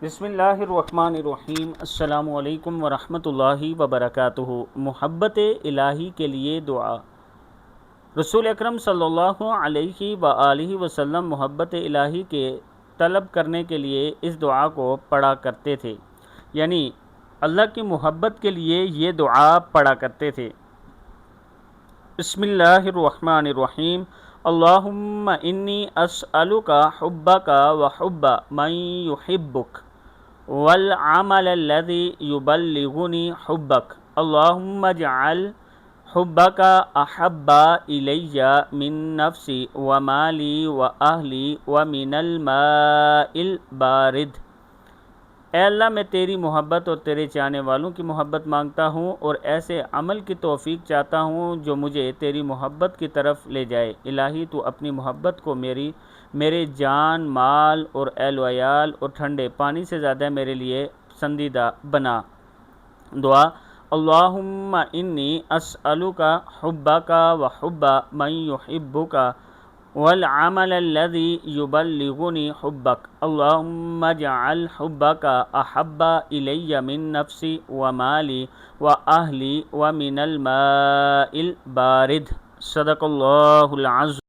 بسم اللہ الرحمن الرحیم۔ السلام علیکم ورحمۃ اللہ وبرکاتہ۔ محبت الہی کے لیے دعا۔ رسول اکرم صلی اللہ علیہ وآلہ وسلم محبت الہی کے طلب کرنے کے لیے اس دعا کو پڑھا کرتے تھے، یعنی اللہ کی محبت کے لیے یہ دعا پڑھا کرتے تھے۔ بسم اللہ الرحمن الرحیم۔ اللہم انی اسألک حبک وحب من یحبک والعمل الذي يبلغني حبك اللهم اجعل حبك احب الي من نفسي ومالي واهلي ومن الماء البارد۔ اے اللہ، میں تیری محبت اور تیرے چاہنے والوں کی محبت مانگتا ہوں اور ایسے عمل کی توفیق چاہتا ہوں جو مجھے تیری محبت کی طرف لے جائے۔ الہی تو اپنی محبت کو میرے جان، مال اور اہل و عیال اور ٹھنڈے پانی سے زیادہ میرے لیے پسندیدہ بنا۔ دعا: اللہم انی اسألک حبک وحب من یحبک والعمل الذي يبلغني حبك اللهم اجعل حبك احب الي من نفسي ومالي واهلي ومن الماء البارد۔ صدق اللہ العظیم۔